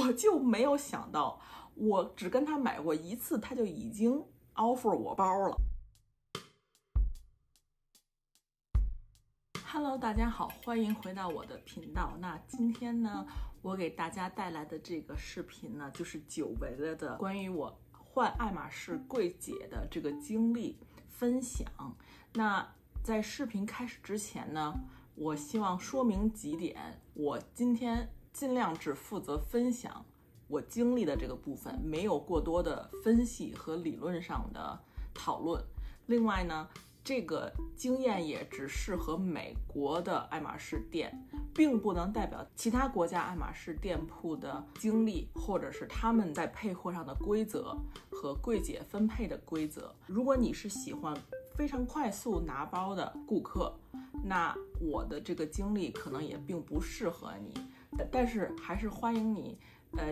我就没有想到，我只跟他买过一次，他就已经 offer 我包了。Hello， 大家好，欢迎回到我的频道。那今天呢，我给大家带来的这个视频呢，就是久违了的关于我换爱马仕柜姐的这个经历分享。那在视频开始之前呢，我希望说明几点。我今天尽量只负责分享我经历的这个部分，没有过多的分析和理论上的讨论。另外呢，这个经验也只适合美国的爱马仕店，并不能代表其他国家爱马仕店铺的经历，或者是他们在配货上的规则和柜姐分配的规则。如果你是喜欢非常快速拿包的顾客，那我的这个经历可能也并不适合你，但是还是欢迎你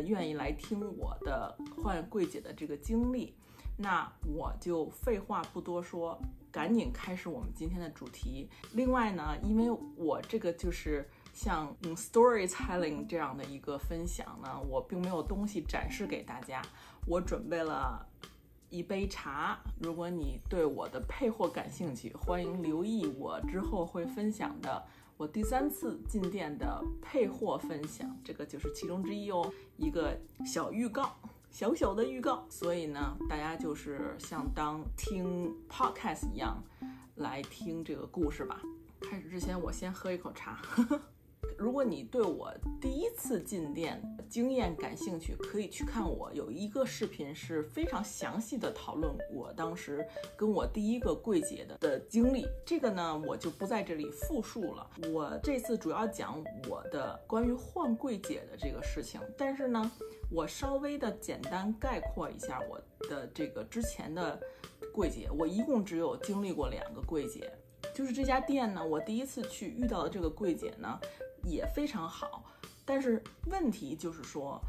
愿意来听我的换柜姐的这个经历。那我就废话不多说，赶紧开始我们今天的主题。另外呢，因为我这个就是像storytelling 这样的一个分享呢，我并没有东西展示给大家，我准备了一杯茶。如果你对我的配货感兴趣，欢迎留意我之后会分享的我第3次进店的配货分享，这个就是其中之一哦，一个小预告，小小的预告。所以呢，大家就是像当听 podcast 一样来听这个故事吧。开始之前我先喝一口茶。如果你对我第1次进店经验感兴趣，可以去看我有一个视频是非常详细的讨论我当时跟我第1个柜姐的经历。这个呢，我就不在这里复述了。我这次主要讲我的关于换柜姐的这个事情，但是呢，我稍微的简单概括一下我的这个之前的柜姐。我一共只有经历过2个柜姐，就是这家店呢，我第1次去遇到的这个柜姐呢也非常好，但是问题就是说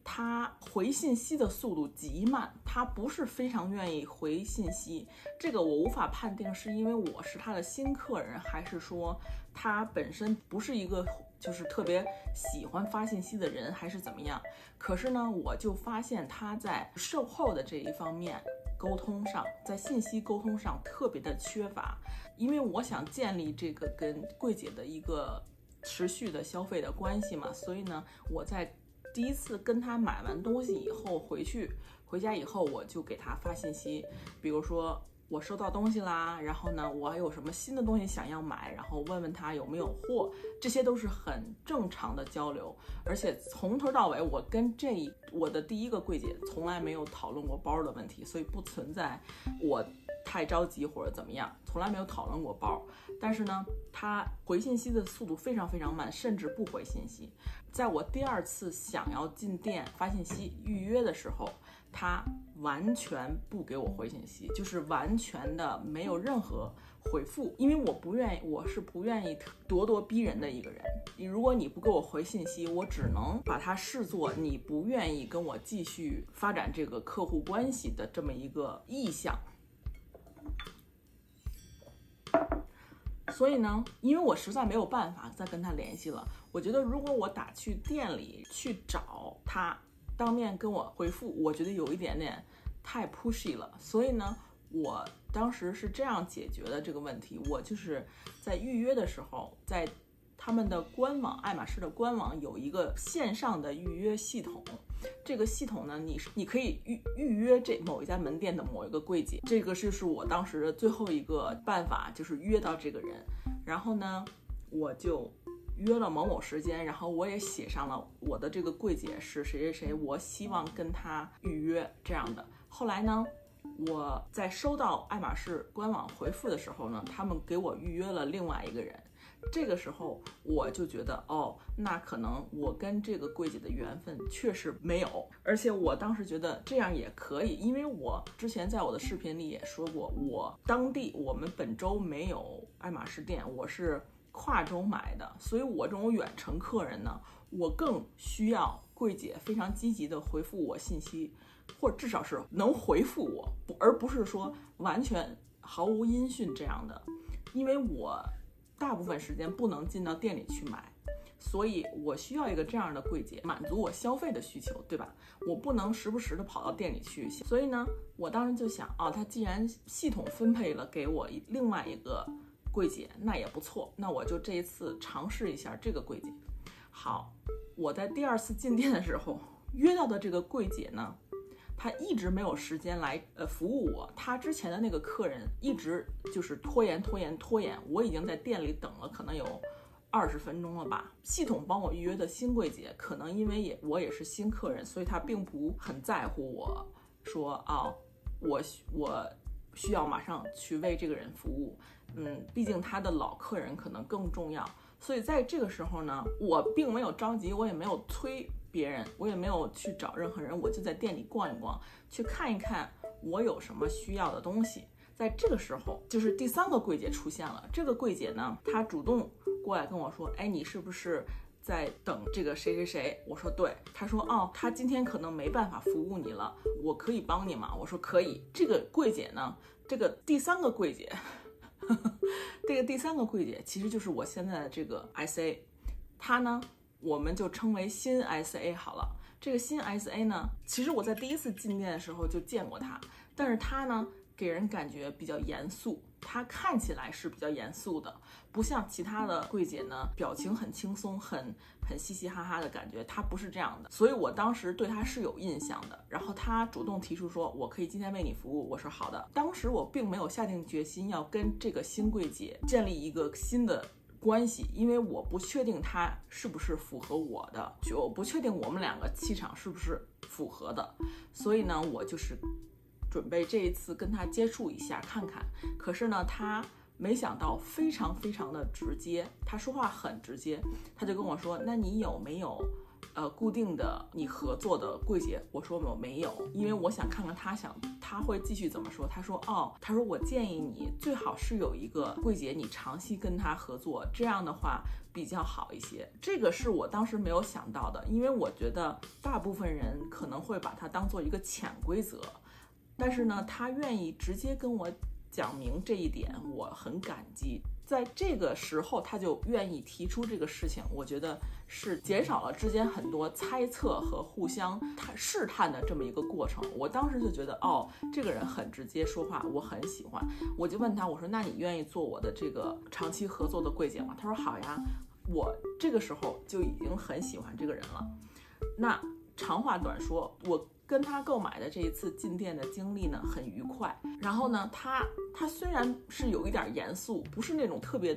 他回信息的速度极慢，他不是非常愿意回信息。这个我无法判定是因为我是他的新客人，还是说他本身不是一个就是特别喜欢发信息的人，还是怎么样。可是呢，我就发现他在售后的这一方面沟通上，在信息沟通上特别的缺乏。因为我想建立这个跟柜姐的一个持续的消费的关系嘛，所以呢，我在第1次跟他买完东西以后回家以后，我就给他发信息，比如说我收到东西啦，然后呢，我还有什么新的东西想要买，然后问问他有没有货，这些都是很正常的交流。而且从头到尾，我跟我的第1个柜姐从来没有讨论过包的问题，所以不存在我太着急或者怎么样，从来没有讨论过包。但是呢，他回信息的速度非常非常慢，甚至不回信息。在我第2次想要进店发信息预约的时候，他完全不给我回信息，就是完全的没有任何回复。因为我是不愿意咄咄逼人的一个人。如果你不给我回信息，我只能把它视作你不愿意跟我继续发展这个客户关系的这么一个意向。所以呢，因为我实在没有办法再跟他联系了，我觉得如果我打去店里去找他当面跟我回复，我觉得有一点点太 pushy 了。所以呢，我当时是这样解决的这个问题。我就是在预约的时候，在他们的官网，爱马仕的官网有一个线上的预约系统。这个系统呢，你可以预约某一家门店的某一个柜姐。这个就是我当时的最后一个办法，就是约到这个人。然后呢，我就约了某某时间，然后我也写上了我的这个柜姐是谁谁谁，我希望跟他预约这样的。后来呢，我在收到爱马仕官网回复的时候呢，他们给我预约了另外一个人。这个时候我就觉得，那可能我跟这个柜姐的缘分确实没有。而且我当时觉得这样也可以，因为我之前在我的视频里也说过，我们本周没有爱马仕店，我是跨州买的，所以我这种远程客人呢，我更需要柜姐非常积极的回复我信息，或者至少是能回复我，而不是说完全毫无音讯这样的。因为我大部分时间不能进到店里去买，所以我需要一个这样的柜姐，满足我消费的需求，对吧？我不能时不时的跑到店里去。所以呢，我当时就想，他既然系统分配了给我另外一个柜姐，那也不错，那我就这一次尝试一下这个柜姐。好，我在第2次进店的时候约到的这个柜姐呢，她一直没有时间来服务我，她之前的那个客人一直就是拖延，我已经在店里等了可能有20分钟了吧。系统帮我预约的新柜姐，可能因为我也是新客人，所以她并不很在乎我说我需要马上去为这个人服务，毕竟他的老客人可能更重要。所以在这个时候呢，我并没有着急，我也没有催别人，我也没有去找任何人，我就在店里逛一逛，去看一看我有什么需要的东西。在这个时候，就是第3个柜姐出现了。这个柜姐呢，她主动过来跟我说，你是不是在等这个谁谁谁？我说对。她说她今天可能没办法服务你了，我可以帮你吗？我说可以。这个柜姐呢，这个第3个柜姐这个第3个柜姐其实就是我现在的这个 SA， 她呢我们就称为新 SA 好了。这个新 SA 呢，其实我在第1次进店的时候就见过她，但是她呢给人感觉比较严肃，她看起来是比较严肃的，不像其他的柜姐呢表情很轻松，很嘻嘻哈哈的感觉，她不是这样的。所以我当时对她是有印象的。然后她主动提出说我可以今天为你服务，我说好的。当时我并没有下定决心要跟这个新柜姐建立一个新的关系，因为我不确定她是不是符合我的，我不确定我们2个气场是不是符合的。所以呢，我就是准备这一次跟她接触一下看看。可是呢，她没想到非常的直接，她说话很直接。她就跟我说，那你有没有固定的你合作的柜姐？我说我没有，因为我想看看他会继续怎么说。他说我建议你最好是有一个柜姐，你长期跟他合作，这样的话比较好一些。这个是我当时没有想到的，因为我觉得大部分人可能会把它当做一个潜规则，但是呢，他愿意直接跟我讲明这一点，我很感激。在这个时候他就愿意提出这个事情，我觉得是减少了之间很多猜测和互相试探的这么一个过程。我当时就觉得这个人很直接说话，我很喜欢。我就问他，我说那你愿意做我的这个长期合作的柜姐吗？他说好呀。我这个时候就已经很喜欢这个人了。那长话短说，我跟他购买的这一次进店的经历呢很愉快。然后呢，他虽然是有一点严肃，不是那种特别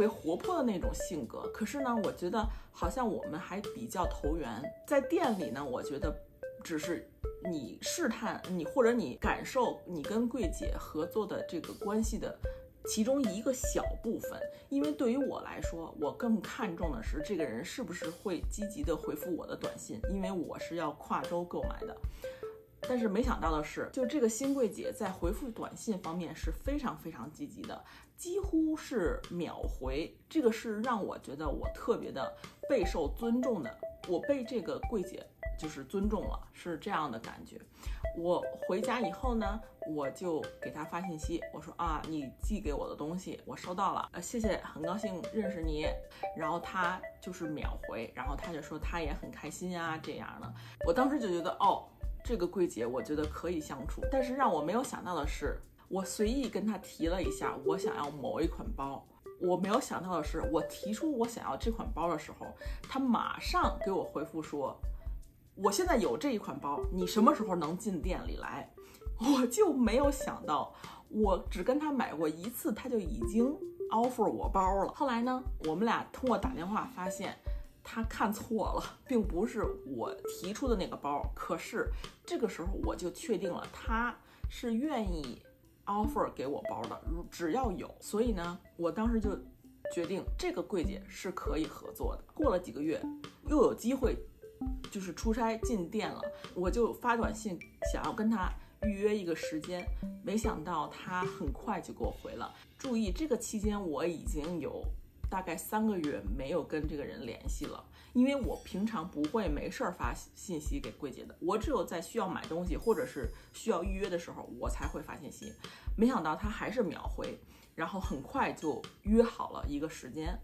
活泼的那种性格，可是呢，我觉得好像我们还比较投缘。在店里呢，我觉得只是你试探你或者你感受你跟柜姐合作的这个关系的其中一个小部分。因为对于我来说，我更看重的是这个人是不是会积极的回复我的短信，因为我是要跨州购买的。但是没想到的是，就这个新柜姐在回复短信方面是非常积极的，几乎是秒回。这个是让我觉得我特别的备受尊重的，我被这个柜姐就是尊重了，是这样的感觉。我回家以后呢，我就给她发信息，我说你寄给我的东西我收到了，谢谢，很高兴认识你。然后她就是秒回，然后她就说她也很开心啊，这样的。我当时就觉得这个柜姐我觉得可以相处。但是让我没有想到的是，我随意跟她提了一下我想要某一款包，我没有想到的是，我提出我想要这款包的时候，她马上给我回复说，我现在有这一款包，你什么时候能进店里来？我就没有想到，我只跟他买过一次，他就已经 offer 我包了。后来呢，我们俩通过打电话发现他看错了，并不是我提出的那个包。可是这个时候我就确定了，他是愿意 offer 给我包的，只要有。所以呢，我当时就决定这个柜姐是可以合作的。过了几个月，又有机会就是出差进店了，我就发短信想要跟他预约一个时间，没想到他很快就给我回了。注意，这个期间我已经有大概3个月没有跟这个人联系了，因为我平常不会没事发信息给柜姐的，我只有在需要买东西或者是需要预约的时候，我才会发信息。没想到他还是秒回，然后很快就约好了一个时间。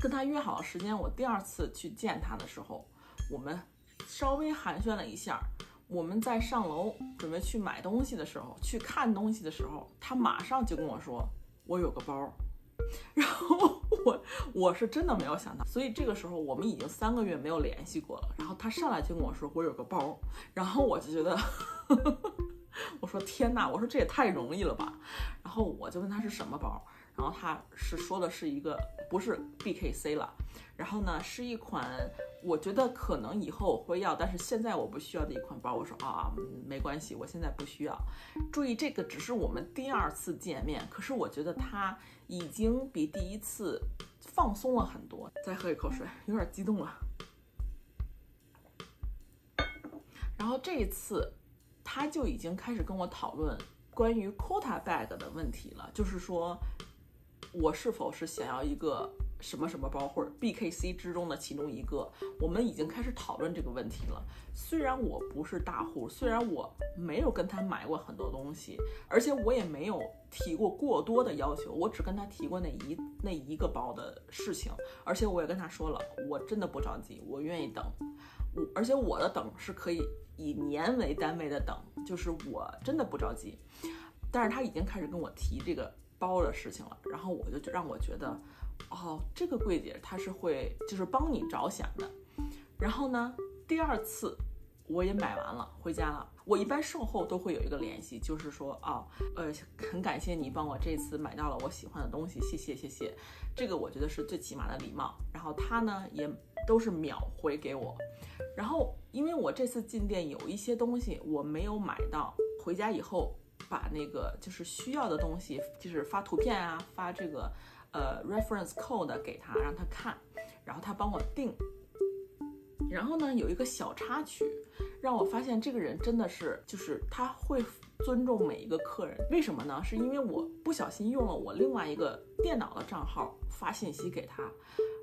跟他约好了时间，我第2次去见他的时候，我们稍微寒暄了一下。我们在上楼准备去买东西的时候，去看东西的时候，他马上就跟我说我有个包。然后我是真的没有想到，所以这个时候我们已经3个月没有联系过了。然后他上来就跟我说我有个包，然后我就觉得我说天哪，我说这也太容易了吧。然后我就问他是什么包，然后他说的是一个不是 BKC 了，然后呢是一款我觉得可能以后我会要，但是现在我不需要的一款包。我说没关系，我现在不需要。注意，这个只是我们第2次见面，可是我觉得他已经比第1次放松了很多。再喝一口水，有点激动了。然后这一次他就已经开始跟我讨论关于 quota bag 的问题了，就是说我是否是想要一个什么什么包，或者 BKC 之中的其中一个。我们已经开始讨论这个问题了。虽然我不是大户，虽然我没有跟他买过很多东西，而且我也没有提过过多的要求，我只跟他提过那一个包的事情。而且我也跟他说了，我真的不着急，我愿意等。而且我的等是可以以年为单位的等，就是我真的不着急。但是他已经开始跟我提这个包的事情了，然后让我觉得这个柜姐她是会就是帮你着想的。然后呢，第2次我也买完了回家了。我一般售后都会有一个联系，就是说很感谢你帮我这次买到了我喜欢的东西，谢谢。这个我觉得是最起码的礼貌。然后他呢也都是秒回给我。然后因为我这次进店有一些东西我没有买到，回家以后把那个就是需要的东西，就是发图片啊，发这个reference code 给他，让他看，然后他帮我订。然后呢，有一个小插曲，让我发现这个人真的是，就是他会尊重每一个客人。为什么呢？是因为我不小心用了我另外一个电脑的账号发信息给他，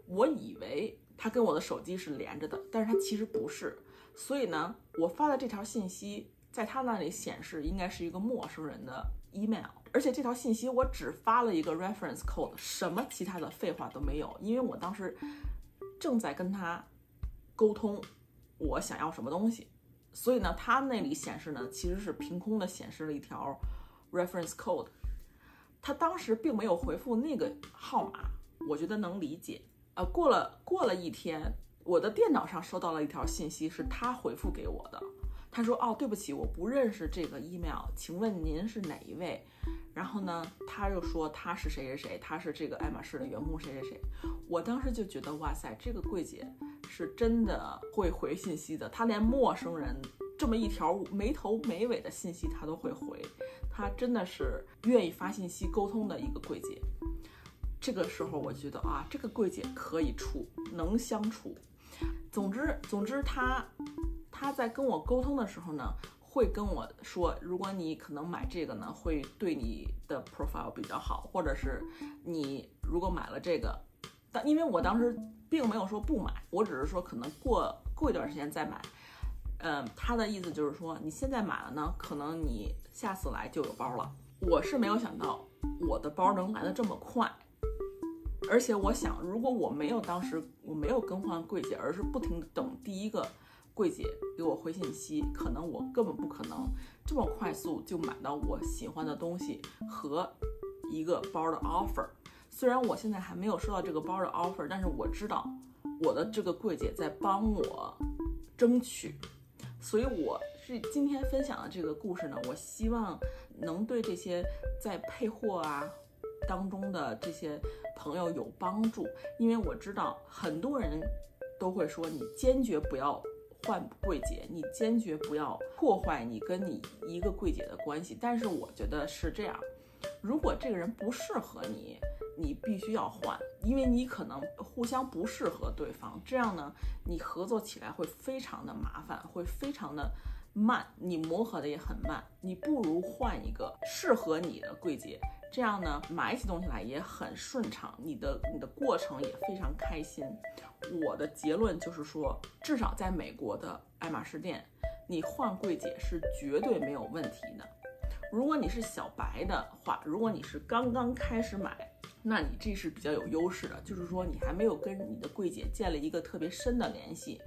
我以为他跟我的手机是连着的，但是他其实不是。所以呢，我发的这条信息在他那里显示应该是一个陌生人的 email， 而且这条信息我只发了一个 reference code， 什么其他的废话都没有，因为我当时正在跟他沟通我想要什么东西。所以呢，他那里显示呢其实是凭空的显示了一条 reference code， 他当时并没有回复那个号码，我觉得能理解。过了1天，我的电脑上收到了一条信息，是他回复给我的。他说对不起，我不认识这个 email， 请问您是哪一位？然后呢，他又说他是谁谁谁，他是这个爱马仕的员工谁谁谁。我当时就觉得哇塞，这个柜姐是真的会回信息的，她连陌生人这么一条没头没尾的信息她都会回，她真的是愿意发信息沟通的一个柜姐。这个时候我觉得这个柜姐可以处，能相处。总之他在跟我沟通的时候呢，会跟我说，如果你可能买这个呢，会对你的 profile 比较好，或者是你如果买了这个，但因为我当时并没有说不买，我只是说可能过一段时间再买。他的意思就是说，你现在买了呢，可能你下次来就有包了。我是没有想到我的包能来得这么快。而且我想，如果当时我没有更换柜姐，而是不停地等第一个柜姐给我回信息，可能我根本不可能这么快速就买到我喜欢的东西和一个包的 offer。虽然我现在还没有收到这个包的 offer， 但是我知道我的这个柜姐在帮我争取。所以我是今天分享的这个故事呢，我希望能对这些在配货当中的这些朋友有帮助。因为我知道很多人都会说，你坚决不要换柜姐，你坚决不要破坏你跟你一个柜姐的关系。但是我觉得是这样，如果这个人不适合你，你必须要换，因为你可能互相不适合对方，这样呢你合作起来会非常的麻烦，会非常的慢，你磨合的也很慢。你不如换一个适合你的柜姐，这样呢买起东西来也很顺畅，你的过程也非常开心。我的结论就是说，至少在美国的爱马仕店，你换柜姐是绝对没有问题的。如果你是小白的话，如果你是刚刚开始买，那你这是比较有优势的，就是说你还没有跟你的柜姐建立一个特别深的联系，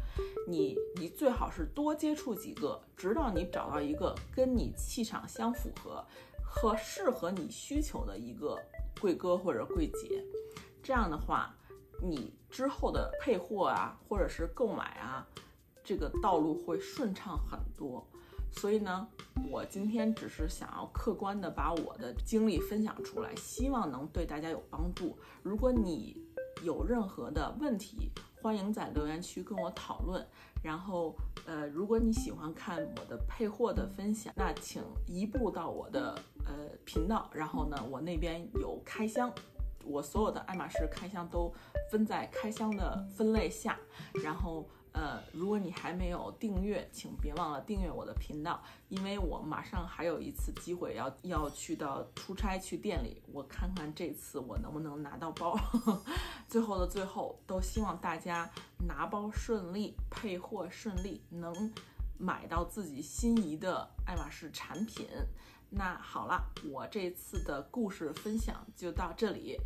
你最好是多接触几个，直到你找到一个跟你气场相符合和适合你需求的一个柜哥或者柜姐。这样的话，你之后的配货啊，或者是购买啊，这个道路会顺畅很多。所以呢，我今天只是想要客观的把我的经历分享出来，希望能对大家有帮助。如果你有任何的问题，欢迎在留言区跟我讨论。然后如果你喜欢看我的配货的分享，那请移步到我的频道，然后呢，我那边有开箱，我所有的爱马仕开箱都分在开箱的分类下。然后如果你还没有订阅，请别忘了订阅我的频道，因为我马上还有一次机会要去到出差去店里，我看看这次我能不能拿到包。最后的最后，都希望大家拿包顺利，配货顺利，能买到自己心仪的爱马仕产品。那好了，我这次的故事分享就到这里，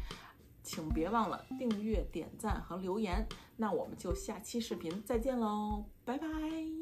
请别忘了订阅、点赞和留言。那我们就下期视频再见喽，拜拜。